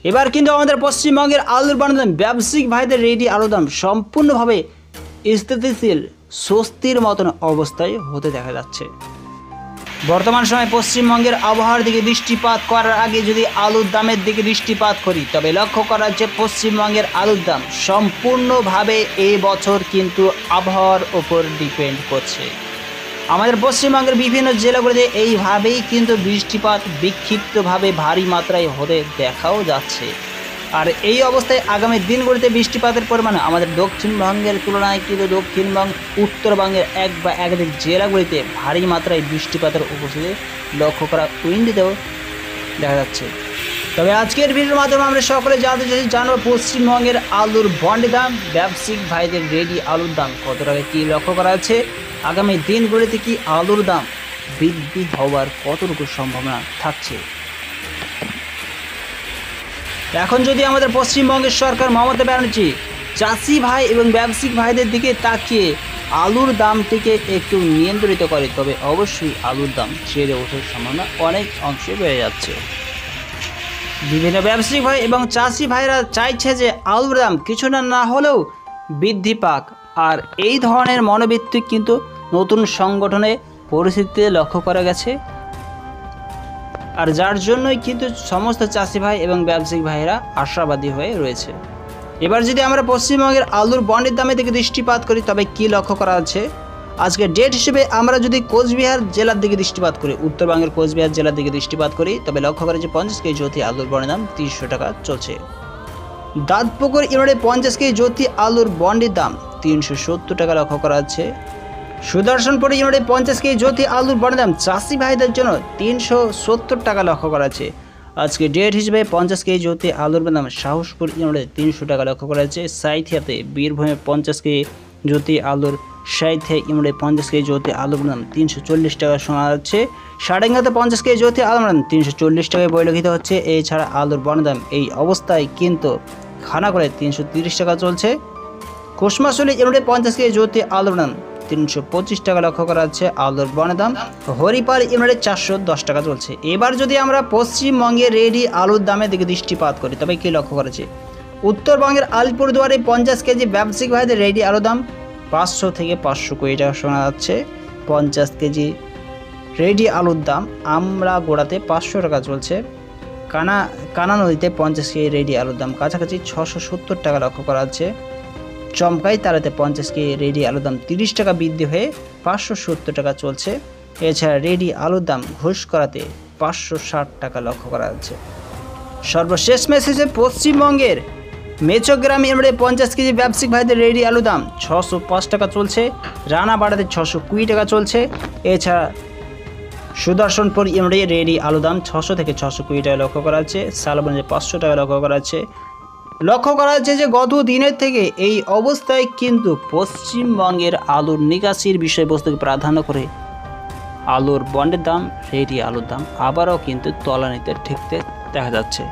এবার কিন্তু আমাদের পশ্চিমবঙ্গের আলুর বাজার ব্যবসায়িক ভাইদের রেডি আলুর দাম সম্পূর্ণভাবে স্থিতিশীল স্বস্তির মতন অবস্থায় হতে দেখা যাচ্ছে। বর্তমান সময়ে পশ্চিমবঙ্গের আবহাওয়ার দিকে দৃষ্টিপাত করার আগে যদি আলুর দামের দিকে দৃষ্টিপাত করি তবে লক্ষ্য করা যাচ্ছে পশ্চিমবঙ্গের আলুর দাম সম্পূর্ণভাবে এই বছর কিন্তু আবহাওয়ার ওপর ডিপেন্ড করছে। আমাদের পশ্চিমবঙ্গের বিভিন্ন জেলাগুলিতে এইভাবেই কিন্তু বৃষ্টিপাত বিক্ষিপ্তভাবে ভারী মাত্রায় হতে দেখাও যাচ্ছে। আর এই অবস্থায় আগামী দিনগুলিতে বৃষ্টিপাতের পরিমাণ আমাদের দক্ষিণবঙ্গের তুলনায় কিন্তু দক্ষিণবঙ্গ উত্তরবঙ্গের এক বা একাধিক জেলাগুলিতে ভারী মাত্রায় বৃষ্টিপাতের উপস্থিতি লক্ষ্য করা উইন্ডোতেও দেখা যাচ্ছে। তবে আজকের ভিডিওর মাধ্যমে আমরা সকলে জানবো পশ্চিমবঙ্গের আলুর বন্ডের দাম, ব্যবসায়িক ভাইদের রেডি আলুর দাম কত টাকা কী লক্ষ্য করা আছে, আগামী দিনগুলিতে কি আলুর দাম বৃদ্ধি হওয়ার কতটুকু সম্ভাবনা থাকছে। এখন যদি আমাদের পশ্চিমবঙ্গের সরকার মমতা ব্যানার্জি চাষি ভাই এবং ব্যবসায়িক ভাইদের দিকে তাকিয়ে আলুর দামটিকে একটু নিয়ন্ত্রিত করে তবে অবশ্যই আলুর দাম ছেড়ে ওঠার সম্ভাবনা অনেক অংশে বেড়ে যাচ্ছে। বিভিন্ন ব্যবসায়িক ভাই এবং চাষি ভাইরা চাইছে যে আলুর দাম কিছু না হলেও বৃদ্ধি পাক। আর এই ধরনের মনোবৃত্তি কিন্তু নতুন সংগঠনে পরিস্থিতিতে লক্ষ্য করা গেছে। আর যার জন্যই কিন্তু সমস্ত চাষি ভাই এবং ব্যবসায়িক ভাইরা আশাবাদী হয়ে রয়েছে। এবার যদি আমরা পশ্চিমবঙ্গের আলুর বন্ডের দামের দিকে দৃষ্টিপাত করি তবে কি লক্ষ্য করা আছে, আজকে ডেট হিসেবে আমরা যদি কোচবিহার জেলার দিকে দৃষ্টিপাত করি, উত্তরবঙ্গের কোচবিহার জেলার দিকে দৃষ্টিপাত করি তবে লক্ষ্য করা যে 50 কেজি জ্যোতি আলুর বন্ডের দাম 300 টাকা চলছে। দাঁতপুকুর ইউনিটে 50 কেজি জ্যোতি আলুর বন্ডের দাম 370 টাকা লক্ষ্য করা আছে। সুদর্শনপুর ইউনিটে 50 কেজি জ্যোতি আলুর বন্ডের দাম চাষি ভাইদের জন্য 370 টাকা লক্ষ্য করা আছে। আজকে ডেট হিসেবে 50 কেজি জ্যোতি আলুর দাম সাহসপুর ইউনিটে 300 টাকা লক্ষ্য করা আছে। সাইথিয়াতে বীরভূমে 50 কেজি জ্যোতি আলুর সাইথিয়া ইউনিটে 50 কেজি জ্যোতি আলুর দাম 340 টাকা শোনা যাচ্ছে। সারেঙ্গাতে 50 কেজি জ্যোতি আলুর দাম 340 টাকায় পরিলক্ষিত হচ্ছে। এছাড়া আলুর বন্ডের দাম এই অবস্থায় কিন্তু খানাকুলে 330 টাকা চলছে। কুসমাশুলি ইউনিটে 50 কেজি জ্যোতি আলুর দাম 325 টাকা লক্ষ্য করা যাচ্ছে আলুর বন্ডের দাম। হরিপাল ইউনিটে 410 টাকা চলছে। এবার যদি আমরা পশ্চিমবঙ্গের রেডি আলুর দামের দিকে দৃষ্টিপাত করি তবে কি লক্ষ্য করেছে, উত্তরবঙ্গের আলিপুরদুয়ারে 50 কেজি ব্যবসায়িক ভাইদের রেডি আলুর দাম 500 থেকে 520 টাকা শোনা যাচ্ছে। 50 কেজি রেডি আলুর দাম আমরা গোড়াতে 500 টাকা চলছে। কানা নদীতে 50 কেজি রেডি আলুর দাম কাছাকাছি 670 টাকা লক্ষ্য করা যাচ্ছে। চমকাই তারাতে 50 কেজি রেডি আলুর দাম 30 টাকা বৃদ্ধি হয়ে 570 টাকা চলছে। এছাড়া রেডি আলুর দাম ঘোষ করাতে 560 টাকা লক্ষ্য করা যাচ্ছে। সর্বশেষ মেসেজে পশ্চিমবঙ্গের মেচগ্রাম ইউনিটে 50 কেজি ব্যবসায়িক ভাইদের রেডি আলুর দাম 605 টাকা চলছে। রানাবাড়াতে 620 টাকা চলছে। এছাড়া সুদর্শনপুর ইউনিটে রেডি আলুর দাম 600 থেকে 620 টাকা লক্ষ্য করা যাচ্ছে। শালবনে 500 টাকা লক্ষ্য করা যাচ্ছে। লক্ষ্য করা যাচ্ছে যে গত দিনের থেকে এই অবস্থায় কিন্তু পশ্চিমবঙ্গের আলুর নিকাশির বিষয়বস্তুকে প্রাধান্য করে আলুর বন্ডের দাম, রেডি আলুর দাম আবারও কিন্তু তলানিতে ঠেকতে দেখা যাচ্ছে।